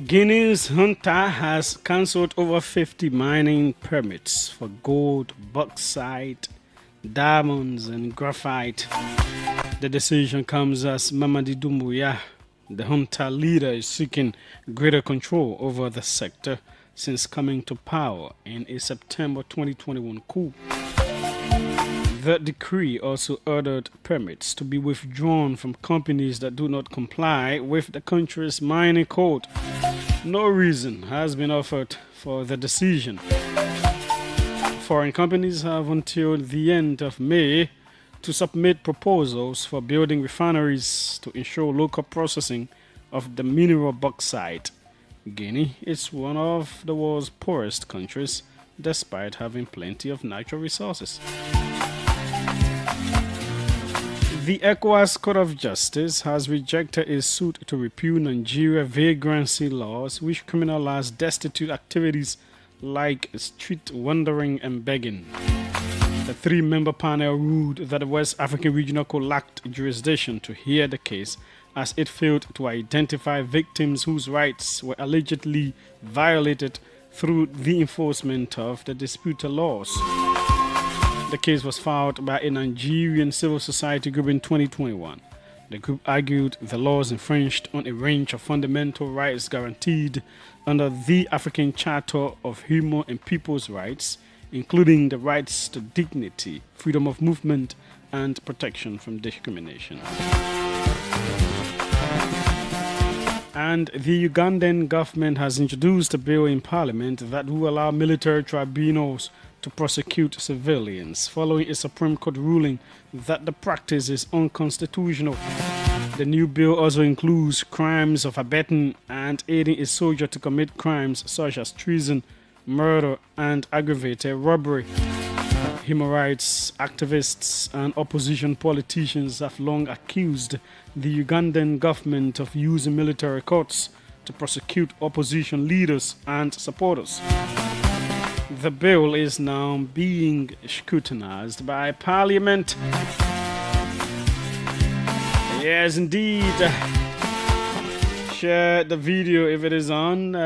Guinea's junta has cancelled over 50 mining permits for gold, bauxite, diamonds, and graphite. The decision comes as Mamadi Doumbouya, the junta leader, is seeking greater control over the sector since coming to power in a September 2021 coup. The decree also ordered permits to be withdrawn from companies that do not comply with the country's mining code. No reason has been offered for the decision. Foreign companies have until the end of May to submit proposals for building refineries to ensure local processing of the mineral bauxite. Guinea is one of the world's poorest countries, despite having plenty of natural resources. The ECOWAS Court of Justice has rejected a suit to repeal Nigeria vagrancy laws, which criminalize destitute activities like street wandering and begging. The three-member panel ruled that the West African Regional Court lacked jurisdiction to hear the case, as it failed to identify victims whose rights were allegedly violated through the enforcement of the disputed laws. The case was filed by a Nigerian civil society group in 2021. The group argued the laws infringed on a range of fundamental rights guaranteed under the African Charter of Human and People's Rights, including the rights to dignity, freedom of movement, and protection from discrimination. And the Ugandan government has introduced a bill in parliament that will allow military tribunals to prosecute civilians, following a Supreme Court ruling that the practice is unconstitutional. The new bill also includes crimes of abetting and aiding a soldier to commit crimes such as treason, murder, and aggravated robbery. Human rights activists and opposition politicians have long accused the Ugandan government of using military courts to prosecute opposition leaders and supporters. The bill is now being scrutinized by Parliament. Yes, indeed. Share the video if it is on.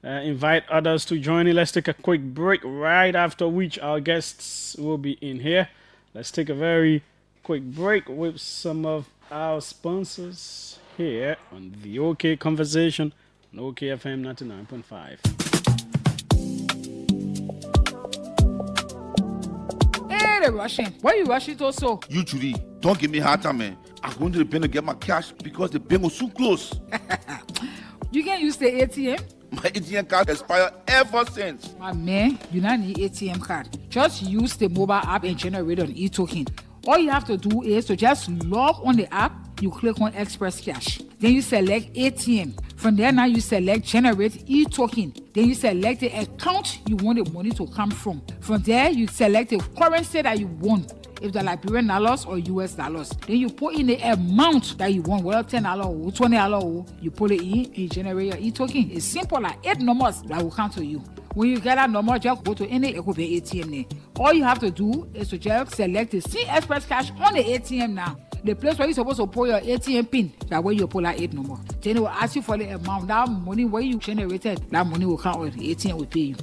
Invite others to join in. Let's take a quick break, right after which our guests will be in here. Let's take a very quick break with some of our sponsors here on the OK Conversation on OKFM 99.5. Hey, they're rushing. Why are you rushing also? You, Judy, don't give me hard time, man. I'm going to the bank to get my cash because the bank was so close. You can use the ATM. My ATM card expired ever since. My man, you don't need ATM card. Just use the mobile app and generate an e-token. All you have to do is to just log on the app. You click on Express Cash. Then you select ATM. From there now you select Generate e-token. Then you select the account you want the money to come from. From there you select the currency that you want. If they're Liberian dollars or US dollars. Then you put in the amount that you want, whether $10 or $20, you put it in and you generate your e-token. It's simple, like 8 numbers that will come to you. When you get that number, just go to any Ecobank ATM there. All you have to do is to just select the C Express Cash on the ATM now. The place where you're supposed to put your ATM pin, that way you pull that 8 number. Then it will ask you for the amount. That money where you generated, that money will come on the ATM will pay you.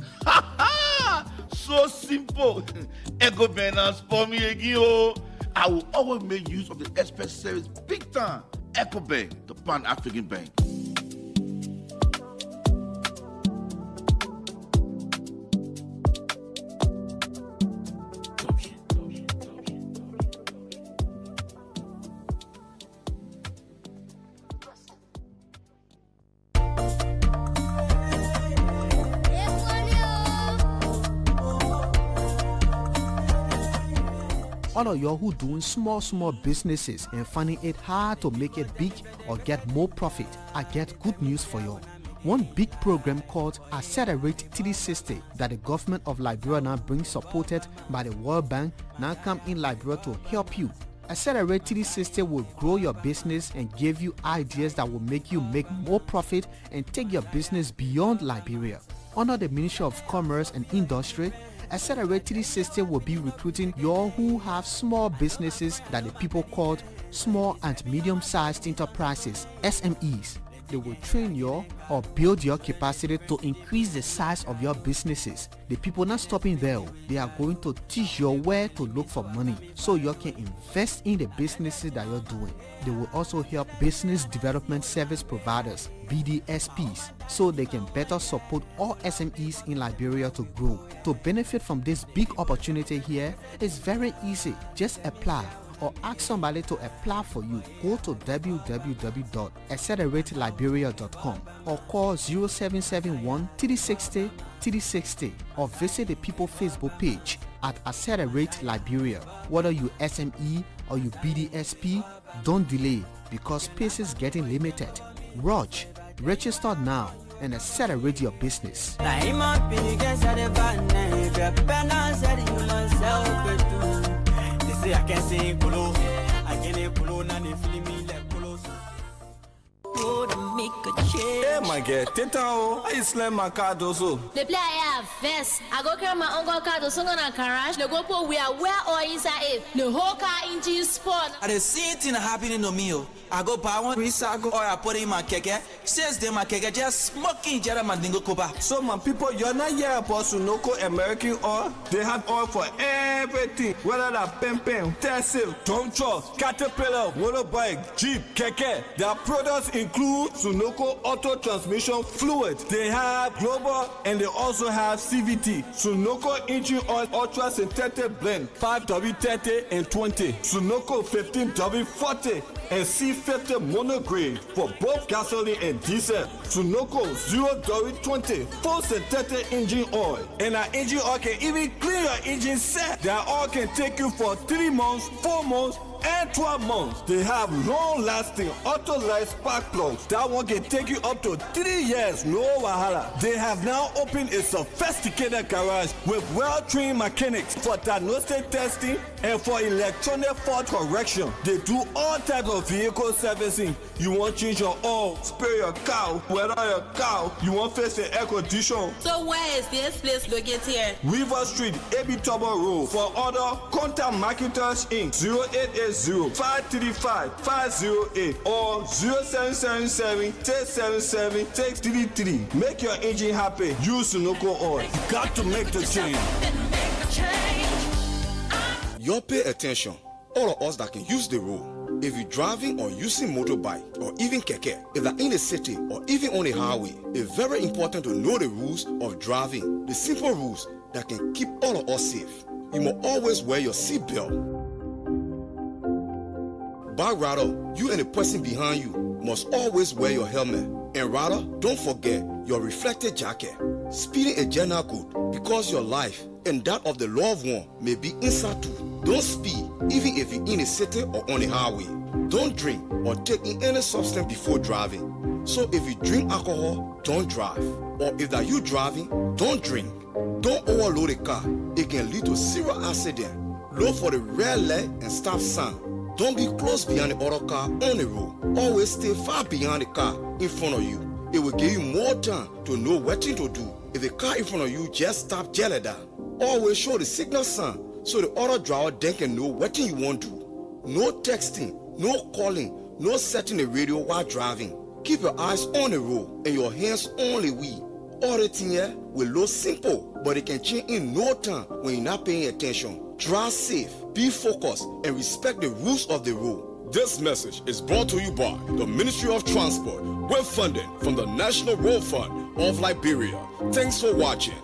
So simple. Ego Benance for me again. Oh. I will always make use of the Express service big time. Eco Bank, the Pan-African Bank. All of y'all who doing small businesses and finding it hard to make it big or get more profit, I get good news for y'all. One big program called Accelerate 360 that the government of Liberia now brings, supported by the World Bank, now come in Liberia to help you. Accelerate 360 will grow your business and give you ideas that will make you make more profit and take your business beyond Liberia. Under the Ministry of Commerce and Industry, Accelerate 360 will be recruiting y'all who have small businesses that the people called small and medium-sized enterprises, SMEs. They will train you or build your capacity to increase the size of your businesses. The people not stopping there. They are going to teach you where to look for money so you can invest in the businesses that you're doing. They will also help business development service providers, BDSPs, so they can better support all SMEs in Liberia to grow. To benefit from this big opportunity here, it's very easy. Just apply or ask somebody to apply for you. Go to www.accelerateliberia.com or call 0771 360 360 or visit the People Facebook page at Accelerate Liberia. Whether you SME or you BDSP, don't delay because space is getting limited. Rush, register now and accelerate your business. I can sing polo, I can polo, nani feeling me like polo. Hey, my girl, Teta, I slam my card also. The play I have first. I go carry my uncle car to Songa and Karash. The GoPro we are where or inside it. The whole car engine spot. I the same thing happening to me. I go buy one recycle or I put it in my keke. Says them my keke just smoking Jera Mandingo Koba. So my people, you're not here for Sunoko American oil. They have oil for everything. Whether that pen, Tesla, dump truck, Caterpillar, motorbike, Jeep, keke. Their products include Sunoko Auto Transmission Fluid. They have Global and they also have CVT. Sunoko Engine Oil Ultra Synthetic Blend 5W30 and 20. Sunoko 15W40 and C50 monograde for both gasoline and diesel. Sunoko 0W20 full synthetic engine oil. And our engine oil can even clean your engine set. Their oil can take you for 3 months, 4 months, and 12 months. They have long-lasting auto-light spark plugs. That one can take you up to 3 years, no wahala. They have now opened a sophisticated garage with well-trained mechanics for diagnostic testing and for electronic fault correction. They do all types of vehicle servicing. You want to change your oil, spare your car, weather your car, you want to fix the air condition. So where is this place located? River Street, AB Tubber Road. For order, contact Macintosh Inc. 0880-535-508 or 0777-677-633. Make your engine happy. Use Sunoco oil. You got to make the change. Y'all pay attention. All of us that can use the road. If you're driving or using motorbike or even keke, if you're in a city or even on a highway, it's very important to know the rules of driving. The simple rules that can keep all of us safe. You must always wear your seatbelt. Back rather, you and the person behind you must always wear your helmet. And rather, don't forget your reflective jacket. Speeding is general good because your life and that of the loved one may be inside too. Don't speed even if you're in a city or on a highway. Don't drink or take in any substance before driving. So if you drink alcohol, don't drive. Or if that you driving, don't drink. Don't overload a car. It can lead to serious accident. Look for the red light and stop sign. Don't be close behind the other car on the road. Always stay far behind the car in front of you. It will give you more time to know what to do. If the car in front of you just stop jelly down. Always show the signal sign so the other driver then can know what you want to do. No texting, no calling, no setting the radio while driving. Keep your eyes on the road and your hands on the wheel. All the thing here will look simple, but it can change in no time when you're not paying attention. Drive safe, be focused, and respect the rules of the road. This message is brought to you by the Ministry of Transport with funding from the National Road Fund of Liberia. Thanks for watching.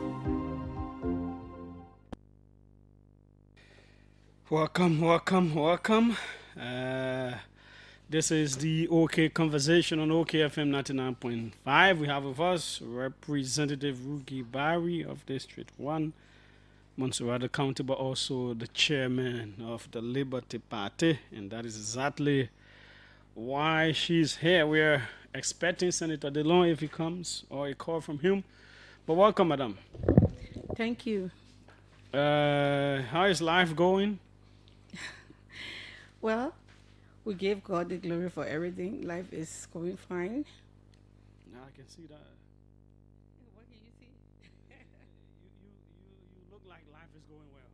Welcome. This is the OK Conversation on OKFM 99.5. We have with us Representative Rugi Barry of District 1, Montserrat County, but also the chairman of the Liberty Party, and that is exactly why she's here. We're expecting Senator DeLong if he comes, or a call from him. But welcome, madam. Thank you. How is life going? Well, we give God the glory for everything. Life is going fine. Now I can see that. What can you see? You look like life is going well.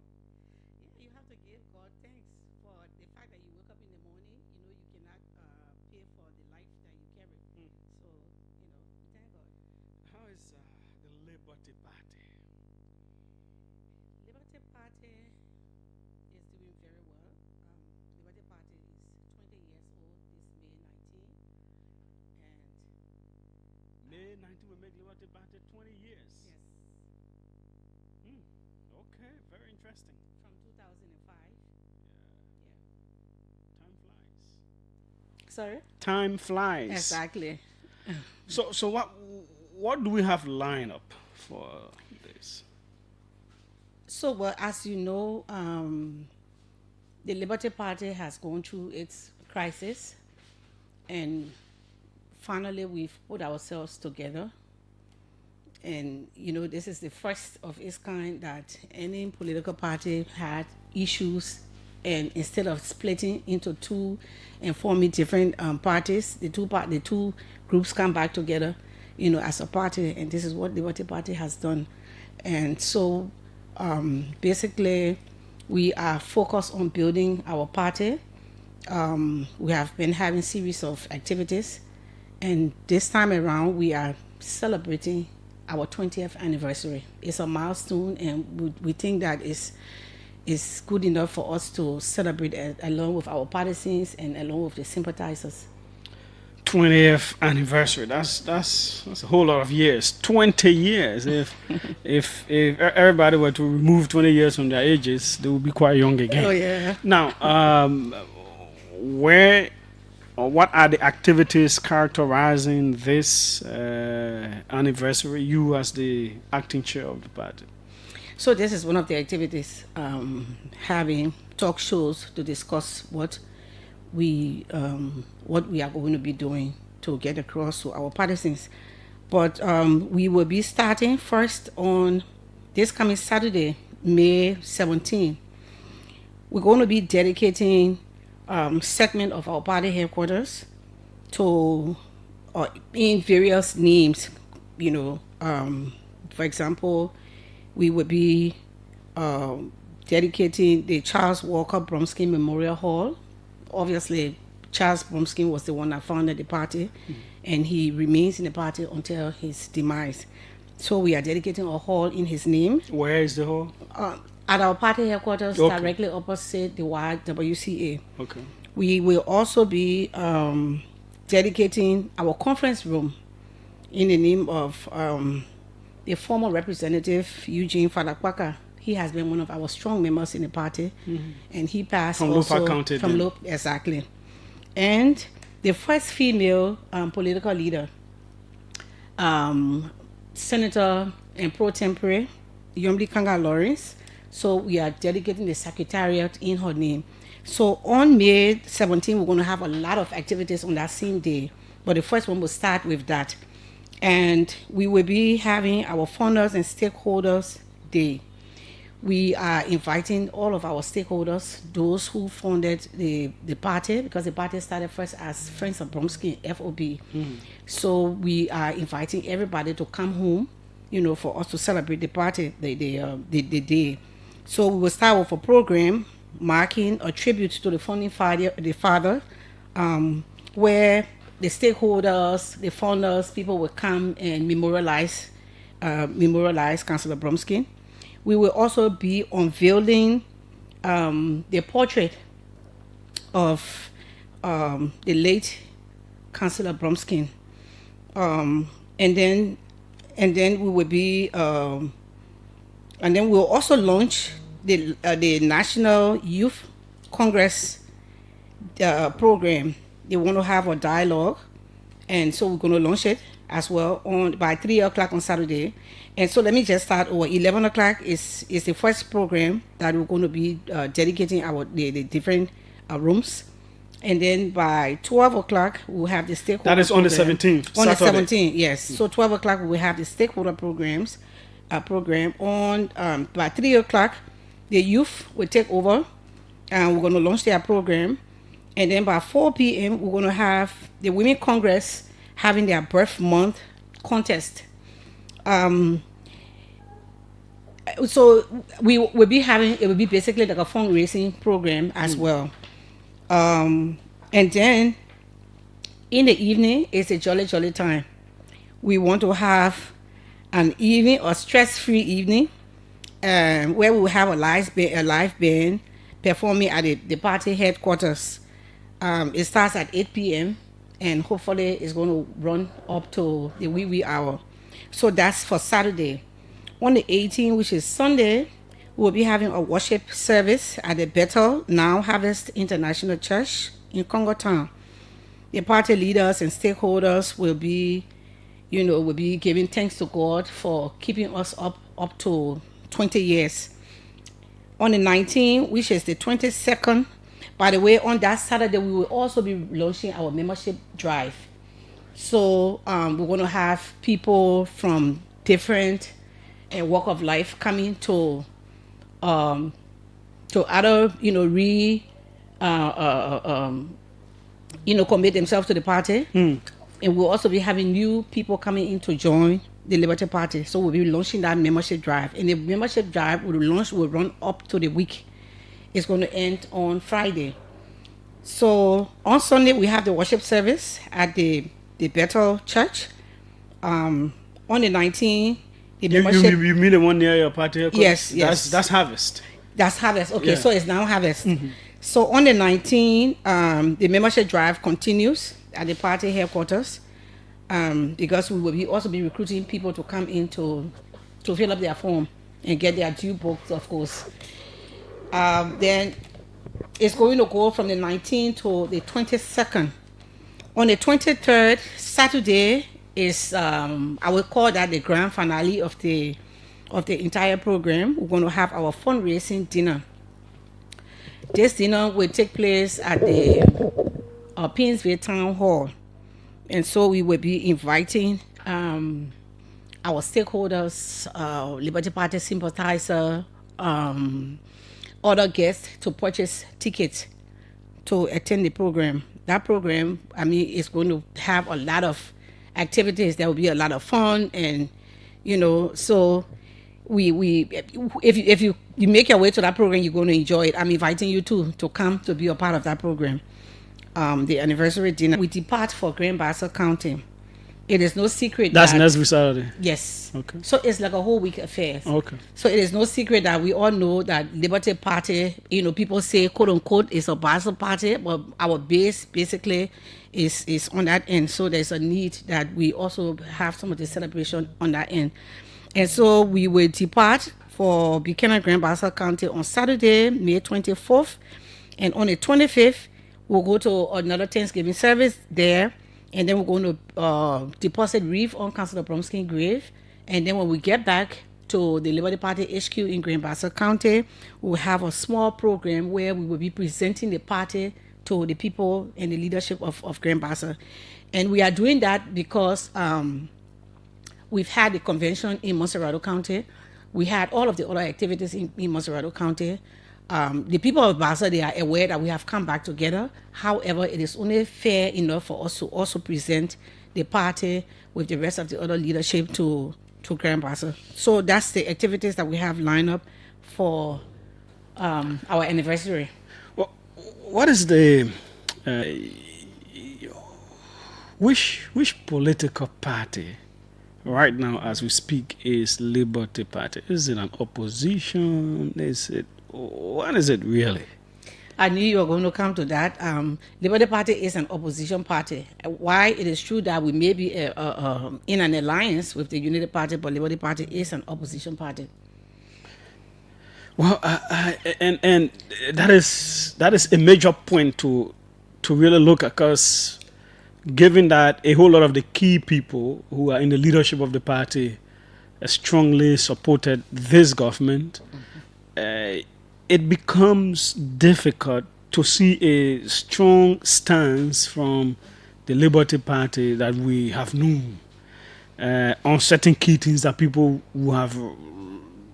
Yeah, you have to give God thanks for the fact that you wake up in the morning. You know you cannot pay for the life that you carry. So is the Liberty Party? Liberty Party is doing very well. Liberty Party is 20 years old this May 19, and May 19 will make Liberty Party 20 years. yes, Okay, very interesting. from 2005. Yeah, Yeah. time flies. Sorry. Time flies. Exactly. So what do we have lined up for this? So, well, as you know, the Liberty Party has gone through its crisis, and finally we've put ourselves together. And this is the first of its kind that any political party had issues, and instead of splitting into two and forming different parties, the two groups come back together, as a party, and this is what the Liberty Party has done. And so, basically, we are focused on building our party. We have been having series of activities, and this time around we are celebrating our 20th anniversary. It's a milestone, and we think that is good enough for us to celebrate along with our partisans and along with the sympathizers. 20th anniversary. That's a whole lot of years. 20 years. If everybody were to remove 20 years from their ages, they would be quite young again. Oh yeah. Now, where or what are the activities characterizing this anniversary? You as the acting chair of the party. So this is one of the activities, having talk shows to discuss what we are going to be doing to get across to our partisans. But we will be starting first on this coming Saturday, May 17. We're going to be dedicating segment of our party headquarters to in various names. For example, we would be dedicating the Charles Walker Bromsky Memorial Hall. Obviously, Charles Bromsky was the one that founded the party, and he remains in the party until his demise. So we are dedicating a hall in his name. Where is the hall? At our party headquarters, Okay. directly opposite the YWCA. Okay. We will also be dedicating our conference room in the name of the former representative Eugene Falakwaka. He has been one of our strong members in the party, and he passed From also Lofa County from then. exactly. And the first female political leader, Senator and Pro Tempore Yomdi Kanga Lawrence. So we are dedicating the secretariat in her name. So on May 17, we're going to have a lot of activities on that same day. But the first one will start with that. And we will be having our founders and stakeholders day. We are inviting all of our stakeholders, those who founded the party, because the party started first as Friends of Bromsky, FOB. So we are inviting everybody to come home, for us to celebrate the party, the day. So we will start with a program marking a tribute to the founding father, where the stakeholders, the founders, people will come and memorialize Councillor Bromsky. We will also be unveiling the portrait of the late Councillor Bromsky, and then we will be, and then we'll also launch the National Youth Congress program. They want to have a dialogue, and so we're going to launch it as well by 3 o'clock on Saturday. And so let me just start over. 11 o'clock is the first program that we're going to be dedicating the different rooms. And then by 12 o'clock, we'll have the stakeholder That is on the program. 17th. On Saturday. the 17th, yes. So 12 o'clock, we will have the stakeholder program. On by 3 o'clock, the youth will take over, and we're going to launch their program. And then by 4 p.m., we're going to have the Women Congress having their birth month contest. So we will be having, it will be basically like a fundraising program as well. And then in the evening, it's a jolly time. We want to have an evening or stress-free evening, where we will have a live band performing at the party headquarters. It starts at 8 p.m. and hopefully it's going to run up to the wee hour. So that's for Saturday. On the 18th, which is Sunday, we'll be having a worship service at the Bethel Now Harvest International Church in Congo Town. The party leaders and stakeholders will be giving thanks to God for keeping us up to 20 years. On the 19th, which is the 22nd, by the way, on that Saturday, we will also be launching our membership drive. So we're going to have people from different walk of life coming to either, commit themselves to the party. And we'll also be having new people coming in to join the Liberty Party. So we'll be launching that membership drive. And the membership drive will run up to the week. It's going to end on Friday. So on Sunday, we have the worship service at the Bethel Church. On the 19th, the membership... You mean the one near your party? Yes. That's Harvest. That's Harvest. Okay, Yeah. so it's now Harvest. So on the 19th, the membership drive continues at the party headquarters, because we will also be recruiting people to come in to fill up their form and get their due books, of course. Then it's going to go from the 19th to the 22nd. On the 23rd, Saturday, is I will call that the grand finale of the entire program. We're going to have our fundraising dinner. This dinner will take place at the Pinsville Town Hall, and so we will be inviting our stakeholders, Liberty Party sympathizer, other guests to purchase tickets to attend the program. That program, is going to have a lot of activities. There will be a lot of fun, and so if you make your way to that program, you're going to enjoy it. I'm inviting you to come to be a part of that program. The anniversary dinner. We depart for Grand Bassa County. It is no secret That's that... next week Saturday. Yes. Okay. So it's like a whole week affair. Okay. So it is no secret that we all know that Liberty Party, people say, quote unquote, is a Bassa party, but our base basically is on that end. So there's a need that we also have some of the celebration on that end. And so we will depart for Buchanan Grand Bassa County on Saturday, May 24th. And on the 25th, we'll go to another Thanksgiving service there. And then we're going to deposit wreath on Councilor Bromskin's grave. And then when we get back to the Liberty Party HQ in Grand Bassa County, we'll have a small program where we will be presenting the party to the people and the leadership of Grand Bassa. And we are doing that because we've had the convention in Monserrado County. We had all of the other activities in Monserrado County. The people of Bassa, they are aware that we have come back together. However, it is only fair enough for us to also present the party with the rest of the other leadership to Grand Bassa. So that's the activities that we have lined up for our anniversary. Well, what is the which political party right now as we speak is Liberty Party? Is it an opposition? What is it really? I knew you were going to come to that. Liberty Party is an opposition party. Why? It is true that we may be in an alliance with the Unity Party, but Liberty Party is an opposition party. Well, and that is a major point to really look at, because given that a whole lot of the key people who are in the leadership of the party strongly supported this government, it becomes difficult to see a strong stance from the Liberty Party that we have known on certain key things that people who have,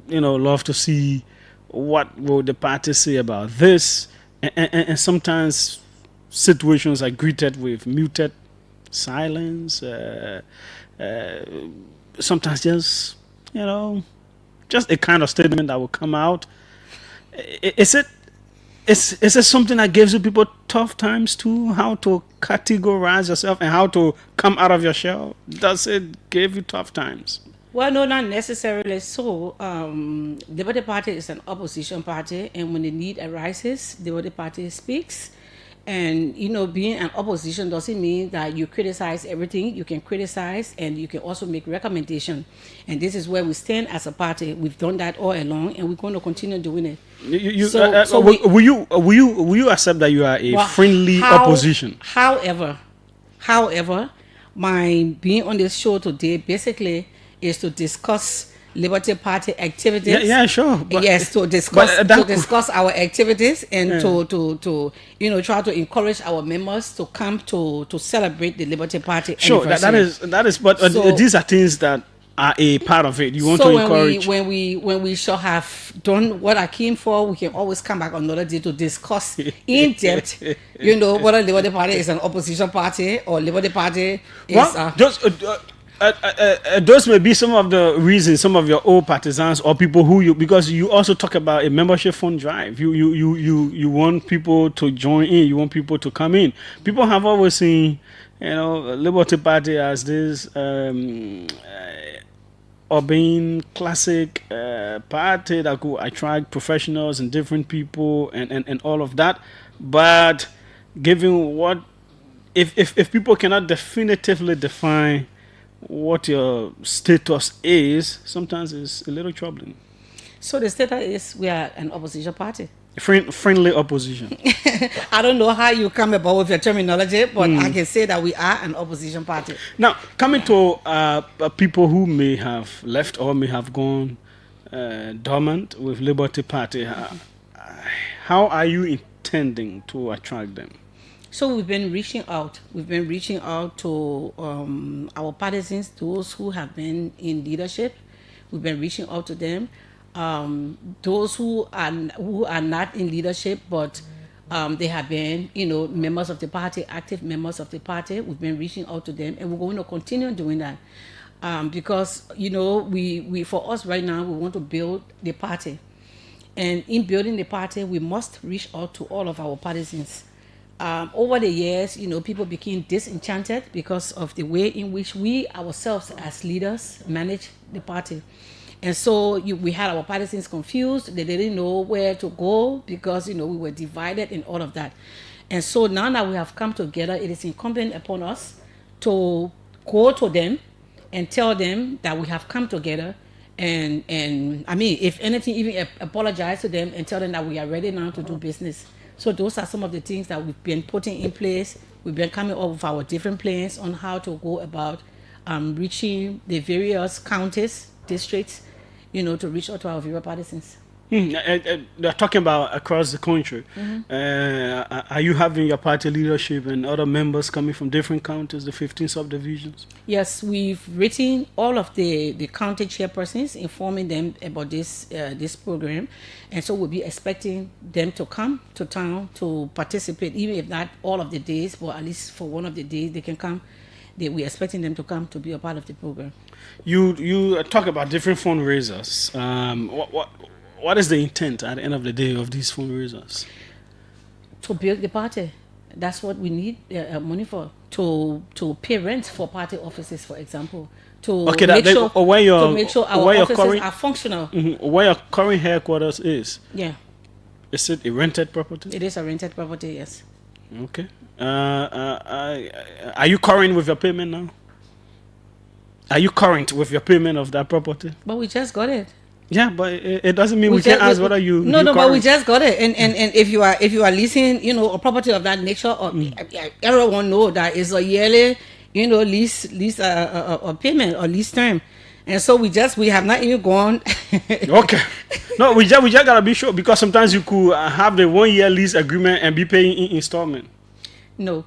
love to see what will the party say about this, and sometimes situations are greeted with muted silence. Sometimes just a kind of statement that will come out. Is it something that gives you people tough times too? How to categorize yourself and how to come out of your shell? Does it give you tough times? Well, no, not necessarily. So, Liberty Party is an opposition party, and when the need arises, the Liberty Party speaks. And being an opposition doesn't mean that you criticize everything. You can criticize, and you can also make recommendation. And this is where we stand as a party. We've done that all along, and we're going to continue doing it. Will you accept that you are a friendly opposition? However, my being on this show today basically is to discuss Liberty Party activities. Yeah, sure. Yes, to discuss our activities and to try to encourage our members to come to celebrate the Liberty Party. Sure, that is. But these are things that are a part of it. You want to encourage. When we shall have done what I came for, we can always come back another day to discuss in depth. Whether Liberty Party is an opposition party or Liberty Party is. Those may be some of the reasons, some of your old partisans or people because you also talk about a membership fund drive. You want people to join in. You want people to come in. People have always seen, Liberty Party as this urban classic party that could attract professionals and different people and all of that. But given what, if people cannot definitively define what your status is, sometimes it's a little troubling. So the status is we are an opposition party. Friendly opposition. I don't know how you come about with your terminology, but I can say that we are an opposition party. Now, coming to people who may have left or may have gone dormant with Liberty Party, how are you intending to attract them? So we've been reaching out. We've been reaching out to our partisans, those who have been in leadership. We've been reaching out to them. Those who are not in leadership, but they have been, members of the party, active members of the party. We've been reaching out to them, and we're going to continue doing that because we for us right now we want to build the party, and in building the party we must reach out to all of our partisans. Over the years, people became disenchanted because of the way in which we ourselves as leaders manage the party. And so we had our partisans confused. They didn't know where to go because, we were divided and all of that. And so now that we have come together, it is incumbent upon us to go to them and tell them that we have come together. And I mean, if anything, even apologize to them and tell them that we are ready now to do business. So those are some of the things that we've been putting in place. We've been coming up with our different plans on how to go about reaching the various counties, districts, to reach out to our various partisans. They're talking about across the country. Are you having your party leadership and other members coming from different counties, the 15 subdivisions? Yes, we've written all of the county chairpersons, informing them about this program, and so we'll be expecting them to come to town to participate, even if not all of the days, but at least for one of the days they can come. We're expecting them to come to be a part of the program. You talk about different fundraisers. What is the intent at the end of the day of these fundraisers? To build the party. That's what we need money for. To pay rent for party offices, for example. To make sure our offices are functional. Where your current headquarters is? Yeah. Is it a rented property? It is a rented property, yes. Okay. Are you current with your payment now? Are you current with your payment of that property? But we just got it. Yeah, but it doesn't mean we can't ask whether you. No, but we just got it, and if you are leasing, a property of that nature, or everyone know that it's a yearly, lease or payment or lease term, and so we have not even gone. Okay, no, we just gotta be sure because sometimes you could have the 1 year lease agreement and be paying in installment. No.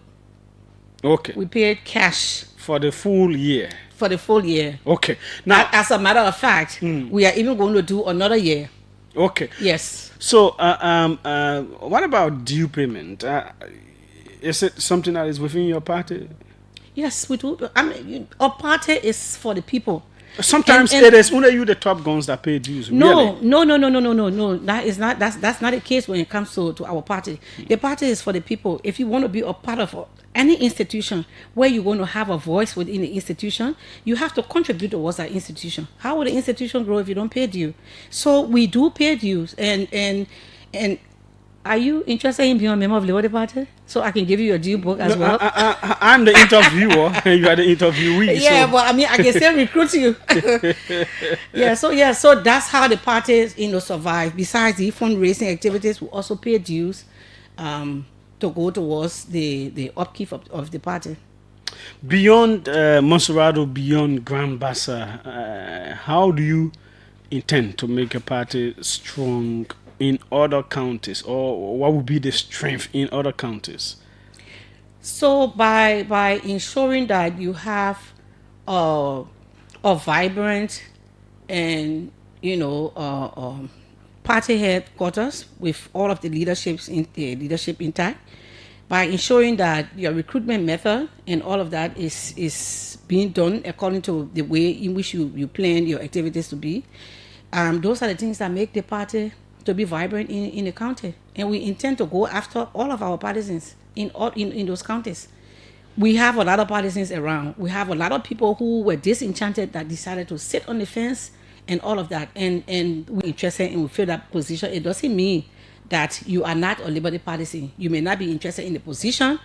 Okay. We paid cash for the full year. For the full year. Okay. Now, as a matter of fact, we are even going to do another year. Okay. Yes. So, what about due payment? Is it something that is within your party? Yes, we do. I mean, our party is for the people. Sometimes And- it is only you, the top guns, that pay dues. No, Really? no. That is not. That's not the case when it comes to our party. The party is for the people. If you want to be a part of any institution where you're going to have a voice within the institution, you have to contribute towards that institution. How will the institution grow if you don't pay due? So we do pay dues, and are you interested in being a member of the Liberty Party? So I can give you a due book as well. I'm the interviewer, and you are the interviewee. Yeah, so. but I mean, I can still recruit you. So that's how the parties, survive. Besides the fundraising activities, we also pay dues to go towards the upkeep of the party. Beyond Monserrado, beyond Grand Bassa, how do you intend to make a party strong in other counties, or what would be the strength in other counties? So by ensuring that you have a vibrant and party headquarters with all of the leadership intact, by ensuring that your recruitment method and all of that is being done according to the way in which you plan your activities to be. Those are the things that make the party to be vibrant in the county, and we intend to go after all of our partisans in those counties. We have a lot of partisans around. We have a lot of people who were disenchanted that decided to sit on the fence and all of that, and we're interested and we fill that position. It doesn't mean that you are not a Liberty partisan. You may not be interested in the position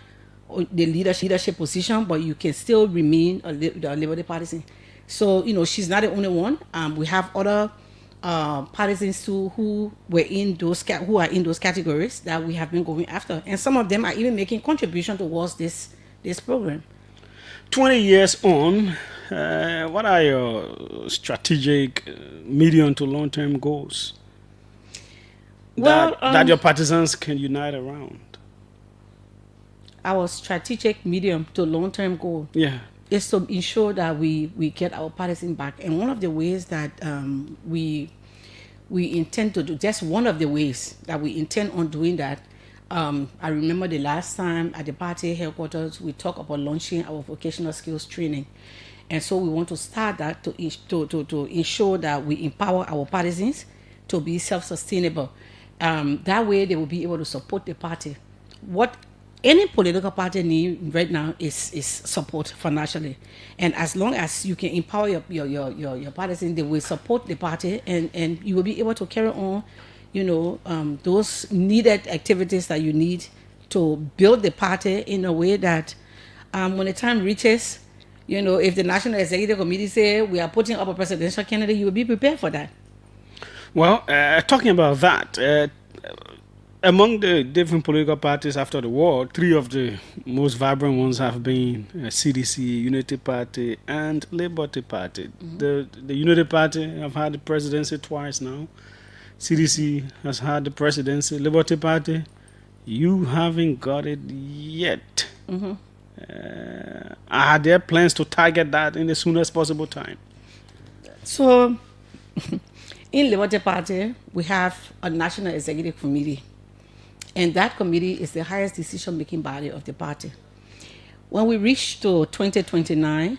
or the leadership position, but you can still remain a Liberty partisan. So she's not the only one. We have other partisans too who are in those categories that we have been going after, and some of them are even making contribution towards this program. 20 years on, what are your strategic medium to long-term goals that your partisans can unite around? Our strategic medium to long-term goal is to ensure that we get our partisans back. And one of the ways that we intend to do, just one of the ways that we intend on doing that, I remember the last time at the party headquarters, we talked about launching our vocational skills training. And so we want to start that to ensure that we empower our partisans to be self-sustainable. That way they will be able to support the party. What any political party need right now is support financially, and as long as you can empower your partisans, they will support the party, and you will be able to carry on, those needed activities that you need to build the party in a way that when the time reaches, if the National Executive Committee say we are putting up a presidential candidate, you will be prepared for that. Well, talking about that, among the different political parties after the war, 3 of the most vibrant ones have been CDC, Unity Party, and Liberty Party. Mm-hmm. The Unity Party have had the presidency twice now. CDC has had the presidency. Liberty Party, you haven't got it yet. Mm-hmm. Are there plans to target that in the soonest possible time? So, in Liberty Party, we have a National Executive Committee. And that committee is the highest decision-making body of the party. When we reach to 2029,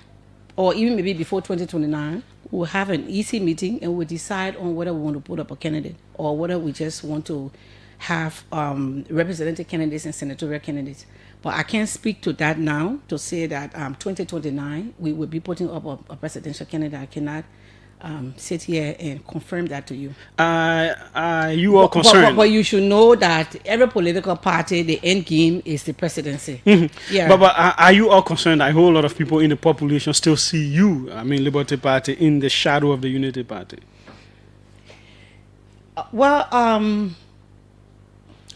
or even maybe before 2029, we'll have an EC meeting and we'll decide on whether we want to put up a candidate or whether we just want to have representative candidates and senatorial candidates. But I can't speak to that now to say that 2029 we will be putting up a presidential candidate. I cannot sit here and confirm that to you. You are concerned. But you should know that every political party, the end game is the presidency. Mm-hmm. Yeah. But are you all concerned that a whole lot of people in the population still see you, Liberty Party, in the shadow of the Unity Party?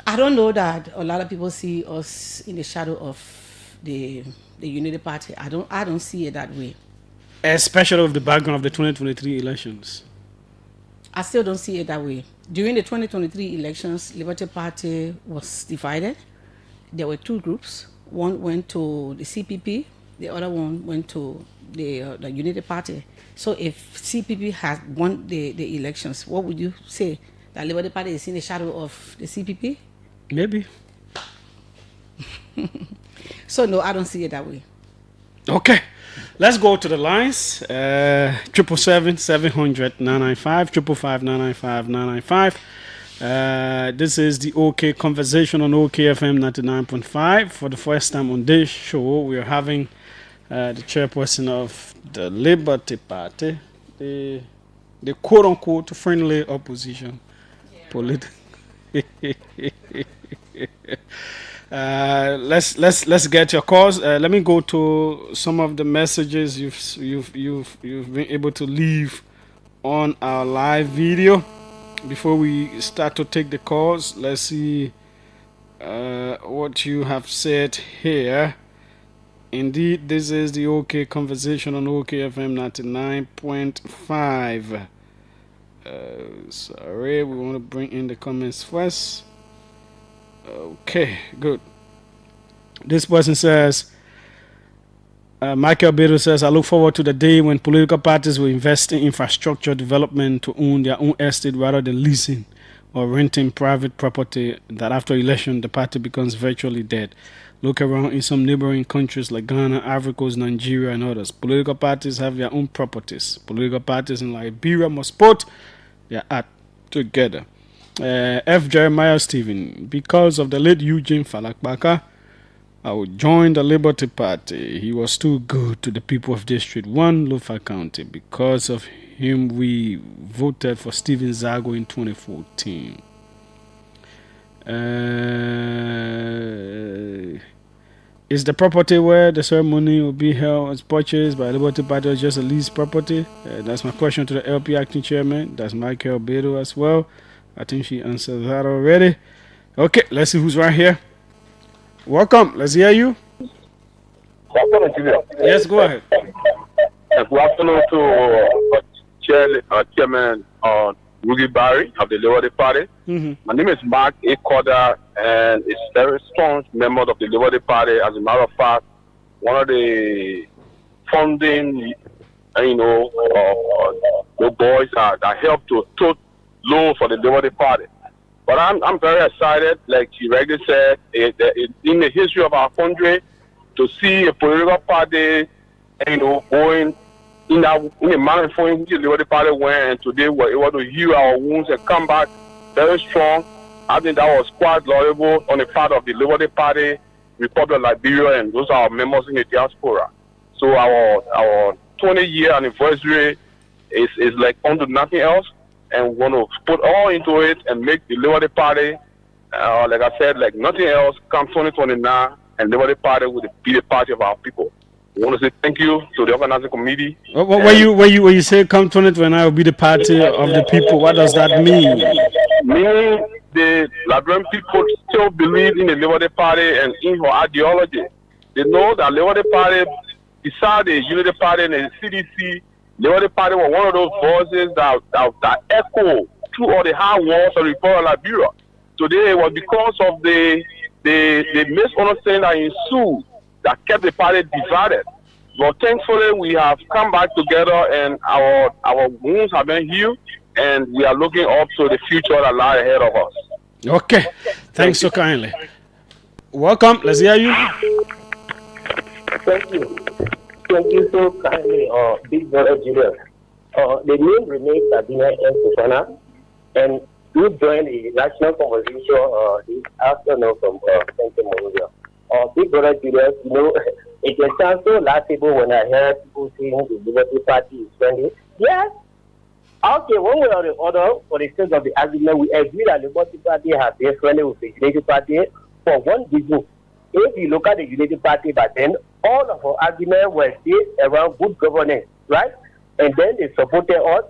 I don't know that a lot of people see us in the shadow of the Unity Party. I don't see it that way. Especially with the background of the 2023 elections. I still don't see it that way. During the 2023 elections, Liberty Party was divided. There were 2 groups. One went to the CPP, the other one went to the Unity Party. So if CPP had won the elections, what would you say? That Liberty Party is in the shadow of the CPP? Maybe. So no, I don't see it that way. Okay, let's go to the lines. 777-700-995, 555-995-995. This is the OK conversation on OKFM 99.5. For the first time on this show, we are having the chairperson of the Liberty Party, the quote-unquote friendly opposition. Let's get your calls. Let me go to some of the messages you've been able to leave on our live video before we start to take the calls. Let's see what you have said here. Indeed, this is the OK conversation on OKFM 99.5. Sorry, we want to bring in the comments first. Okay, good. This person says, Michael Beto says, I look forward to the day when political parties will invest in infrastructure development to own their own estate rather than leasing or renting private property, that after election the party becomes virtually dead. Look around in some neighboring countries like Ghana, Ivory Coast, Nigeria, and others. Political parties have their own properties. Political parties in Liberia must put their act together. F. Jeremiah Stephen, because of the late Eugene Falakbaka, I would join the Liberty Party. He was too good to the people of District 1, Lofa County. Because of him, we voted for Stephen Zago in 2014. Is the property where the ceremony will be held as purchased by Liberty Party or just a lease property? That's my question to the LP acting chairman. That's Michael Beto as well. I think she answered that already. Okay, let's see who's right here. Welcome. Let's hear you. Yes, go ahead. Good afternoon to Chairman Rugi Barry of the Liberty Party. My name is Mark A. Corder, and it's a very strong member of the Liberty Party. As a matter of fact, one of the funding, the boys that helped to tote low for the Liberty Party. But I'm very excited, like she regularly said, in the history of our country, to see a political party, going in a manner in which the Liberty Party went, and today we're able to heal our wounds and come back very strong. I think that was quite laudable on the part of the Liberty Party, Republic of Liberia, and those are our members in the diaspora. So our 20-year anniversary is like onto nothing else. And we want to put all into it and make the Liberty Party, like I said, like nothing else, come 2029, and Liberty Party will be the party of our people. We want to say thank you to the organizing committee. When you say come 2029 will be the party of the people, what does that mean? Meaning the Liberian people still believe in the Liberty Party and in her ideology. They know that Liberty Party, beside the Unity Party and the CDC, the Liberty Party was one of those voices that echo through all the hard walls of the Republic of Liberia. Today it was because of the misunderstanding that ensued that kept the party divided. But thankfully we have come back together and our wounds have been healed, and we are looking up to the future that lies ahead of us. Okay. Thanks so kindly. Welcome. Let's hear you. Thank you. Thank you so kindly, Big Brother Julius. The name remains Sabina M. Susana, and you joined the national conversation this afternoon from Central Monrovia. Big Brother Julius, it can sound so laughable when I hear people saying the Liberty Party is friendly. Yes. Okay, one way or the other, for the sake of the argument, we agree that the Liberty Party has been friendly with the Unity Party for one reason. If you look at the Unity Party back then, all of our arguments were based around good governance, right? And then they supported us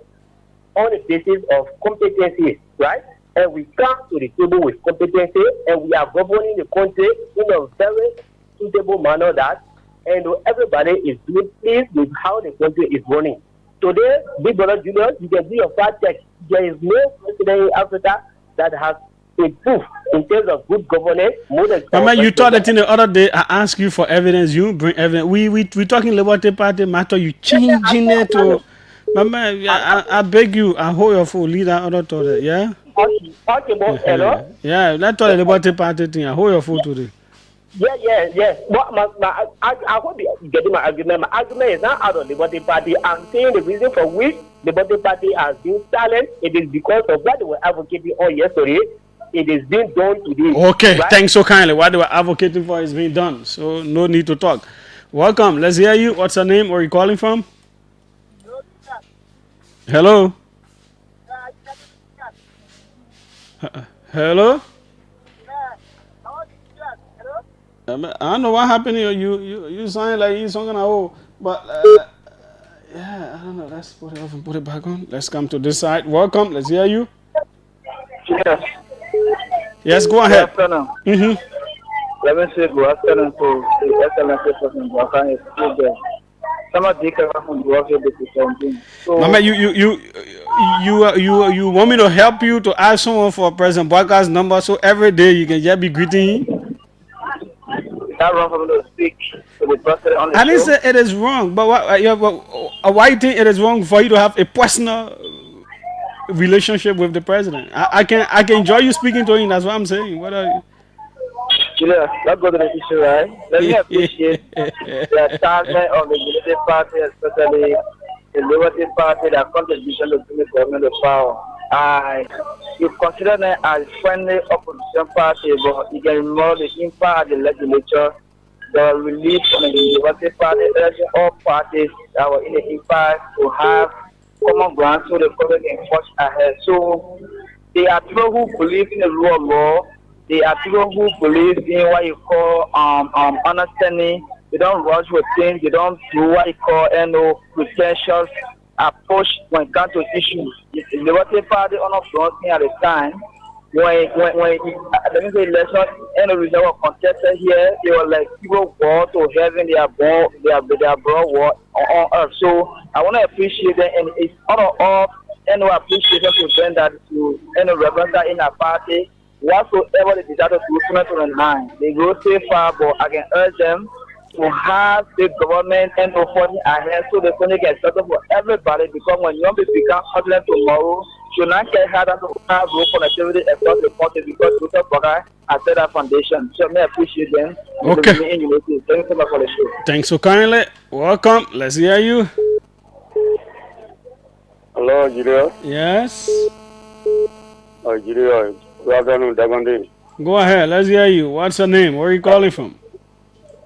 on the basis of competency, right? And we come to the table with competency, and we are governing the country in a very suitable manner and everybody is doing pleased with how the country is running. Today, Big Brother Julius, you can do your fact check. There is no president in Africa that has improved in terms of good governance. Mama, you thought that in the other day I asked you for evidence. You bring evidence. We talking Liberty Party matter. You changing it to. Mama, I beg you. I hold your phone. Lead that other to the yeah. Okay, hello. Yeah, that's all the Liberty Party thing. I hold your phone today. Yes. I hope you getting my argument. My argument is not out of the Liberty Party. I'm saying the reason for which the Liberty Party has been silent, it is because of what they were advocating on yesterday. It is being done today. Okay, right? thanks so kindly. What they were advocating for is being done, so no need to talk. Welcome. Let's hear you. What's your name? Where are you calling from? Hello. Hello. I don't know what happened here. You sound like you singing a whole, but yeah, I don't know. Let's put it off and put it back on. Let's come to this side. Welcome. Let's hear you. Yes. Yes, go ahead. Good afternoon. Let me say good afternoon to the excellent person who can speak there. Some of the from the work with something. So, Mama, you want me to help you to ask someone for President Boyka's number so every day you can just be greeting him? that wrong for me to speak to the president on the I didn't show. say it is wrong, but why you think it is wrong for you to have a personal relationship with the president? I can enjoy you speaking to him. That's what I'm saying. What are you? Julius, let's go to the issue, right? Let me appreciate the assignment of the Unity Party, especially the Liberty Party, their contribution to the government of power. You consider them as friendly opposition party, but you can remove the impact of the legislature, the relief on the Liberty Party, urging all parties that were in the impact to have common ground so the government can forge ahead. So they are people who believe in the rule of law. They are people who believe in what you call understanding. They don't rush with things. They don't do what you call pretentious approach when it comes to issues. The Liberty Party on the front at the time when let me say election and the result was contested here, they were like people war to heaven. They are brought war on earth. So I want to appreciate them, and it's all and no appreciation to them that to represent in a party. Whatsoever they desire to do, 2029, they go so far, but I can urge them to have the government and authority ahead so the country can settle for everybody, because when young people become hustling tomorrow, should not get harder to have road connectivity across the country because Dr. Bogart has set that foundation. So I appreciate them. Okay. Thank you so much for the show. Thanks so kindly. Welcome. Let's hear you. Hello, Julius. Yes. Oh, Julius. Good afternoon, Dagondi. Go ahead. Let's hear you. What's your name? Where are you calling from?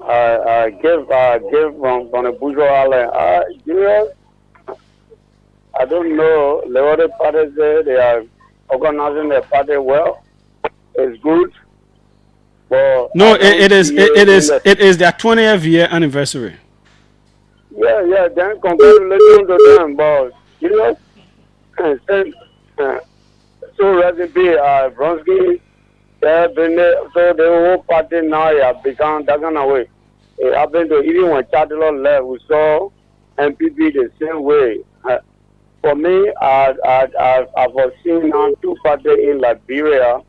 I give from the bourgeois island. Julius, I don't know. The other parties say they are organizing their party well. It's good. But no, it is their 20th year anniversary. Yeah. Then congratulations to them, but Julius, so recipe Vronsky, so the whole party now have become taken away. It happened to even when Chatelaw left, we saw MPP the same way. For me, I've foreseen now two parties in Liberia,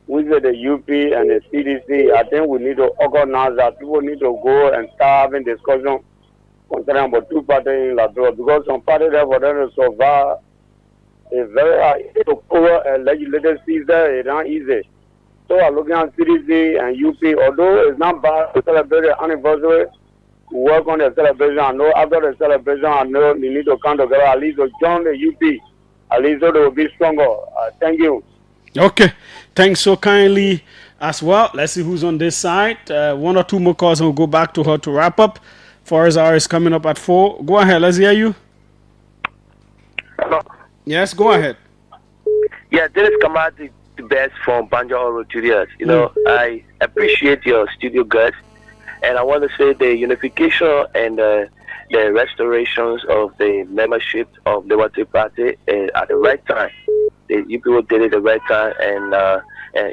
which is the UP and the CDC. I think we need to organize that. People need to go and start having discussion concerning about two parties in Liberia, because some parties there for them to survive. It's very hard to cover a legislative seat there. It's not easy. So I'm looking at CDC and UP, although it's not bad to celebrate the anniversary, to work on the celebration. I know after the celebration, I know you need to come together, at least to join the UP, at least so they will be stronger. Thank you. Okay. Thanks so kindly as well. Let's see who's on this side. One or two more calls and we'll go back to her to wrap up. Forest hour is coming up at 4. Go ahead. Let's hear you. Hello. Yes, go ahead. Yeah, this is Kamal, the best from Banja Oro Studios. You know, I appreciate your studio guests, and I want to say the unification and the restorations of the membership of the Liberty Party at the right time. You people did it at the right time and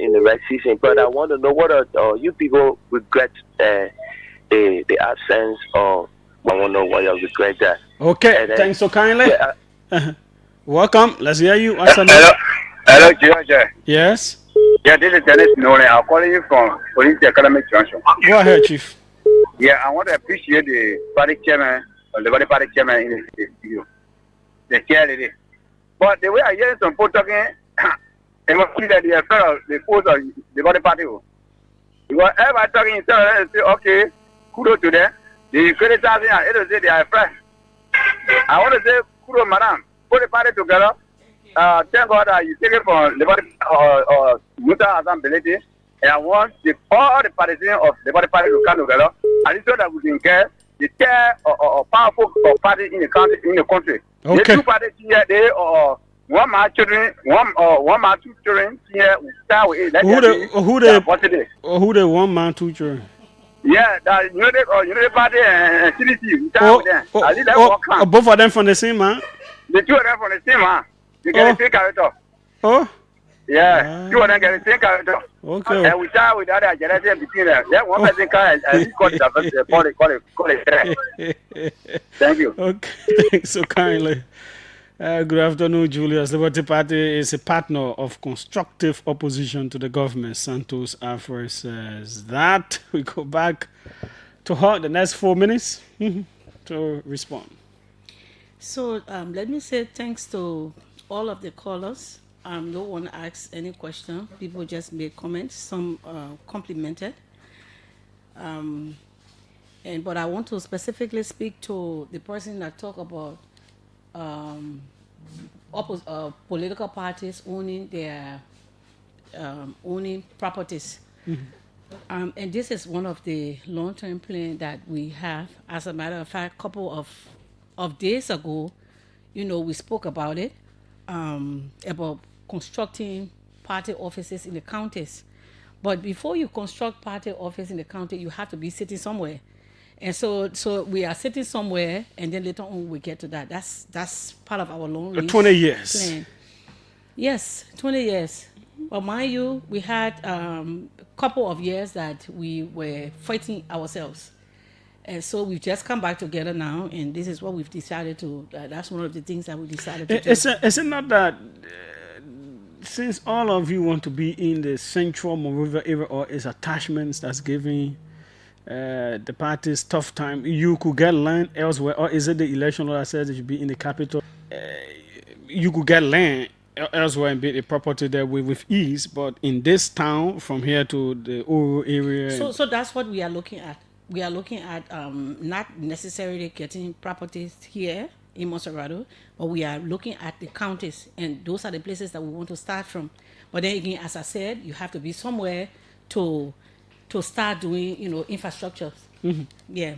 in the right season. But I want to know what are you people regret the absence of. I want to know why you regret that. Okay, thanks so kindly. Welcome. Let's hear you. What's your name? Hello, Julius Jeh. Yes. Yeah, this is Dennis Nore. I'm calling you from Police Academy Junction. Go ahead, Chief. Yeah, I want to appreciate the party chairman, or the body party chairman in the studio. The chair lady. But the way I hear some people talking, it must be that they are afraid of the force of the body party. Because everybody talking in turn, they say, okay, kudos to them. They criticize and it will say they are friends. I want to say, kudos, madam. Put the party together. Thank God that you take it from Liberty or Muta Assembly. And I want all the partisans of the Party to come together. And so that we can get the chair or powerful party in the country. Okay. The two parties here, they are one man children, one man two children here. We start with it. Who the one man two children? Yeah, that United Party and CDC. We start with them. I think that work come. Both of them from the same man. The two of them from the same man. You get the same character. Oh. Yeah, two of them get the same character. Okay. And we start with that generation between them. Then one person can call it. Thank you. Okay, thanks so kindly. Good afternoon, Julius. Liberty Party is a partner of constructive opposition to the government. Santos Afro says that. We go back to her the next 4 minutes to respond. So let me say thanks to all of the callers. No one asked any question. People just made comments. Some complimented. But I want to specifically speak to the person that talked about political parties owning their owning properties. And this is one of the long-term plans that we have. As a matter of fact, a couple of days ago, we spoke about it, about constructing party offices in the counties. But before you construct party office in the county, you have to be sitting somewhere. And so we are sitting somewhere, and then later on we get to that. That's part of our long range 20 years. plan. Yes, 20 years. But mind you, we had a couple of years that we were fighting ourselves. And so we've just come back together now, and this is what we've decided to. That's one of the things that we decided to do. Is it not that since all of you want to be in the central Monrovia area, or is attachments that's giving the parties tough time, you could get land elsewhere, or is it the election law that says it should be in the capital? You could get land elsewhere and build a property there with ease, but in this town, from here to the Oro area. So that's what we are looking at. We are looking at not necessarily getting properties here in Monserrado, but we are looking at the counties, and those are the places that we want to start from. But then again, as I said, you have to be somewhere to start doing, infrastructure. Yeah.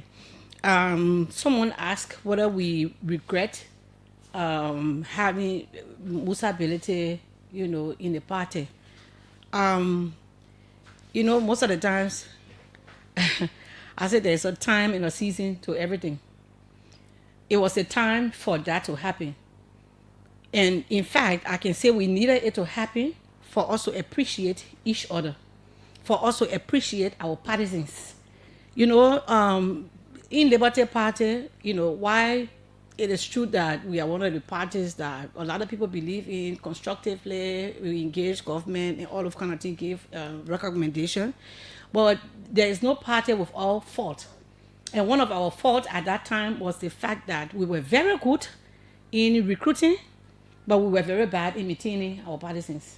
Someone asked whether we regret having Musa ability, in the party. Most of the times, I said there's a time and a season to everything. It was a time for that to happen. And in fact, I can say we needed it to happen for us to appreciate each other, for us to appreciate our partisans. In Liberty Party, why it is true that we are one of the parties that a lot of people believe in constructively, we engage government and all of kind of things, give recommendation. But there is no party without fault. And one of our faults at that time was the fact that we were very good in recruiting, but we were very bad in maintaining our partisans.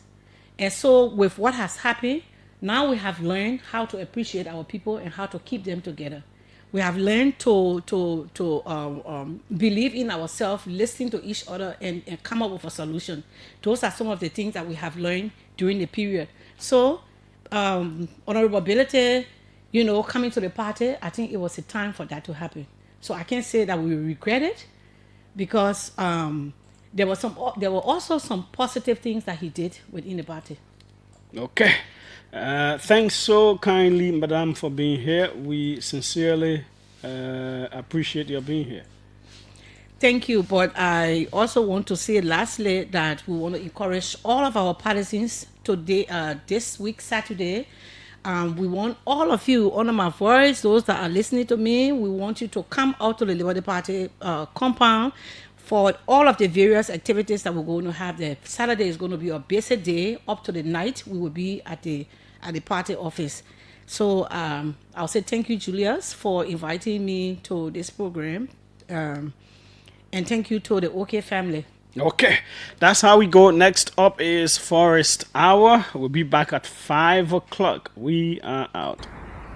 And so with what has happened, now we have learned how to appreciate our people and how to keep them together. We have learned to believe in ourselves, listen to each other, and come up with a solution. Those are some of the things that we have learned during the period. So, Honorable Ability, coming to the party, I think it was a time for that to happen. So I can't say that we regret it, because there were also some positive things that he did within the party. Okay. Thanks so kindly, Madam, for being here. We sincerely appreciate your being here. Thank you. But I also want to say lastly that we want to encourage all of our partisans today, this week, Saturday. We want all of you, under my voice, those that are listening to me, we want you to come out to the Liberty Party compound for all of the various activities that we're going to have there. Saturday is going to be a busy day. Up to the night, we will be at the party office. So I'll say thank you, Julius, for inviting me to this program. And thank you to the OK family. Okay, that's how we go. Next up is Forest Hour. We'll be back at 5 o'clock. We are out.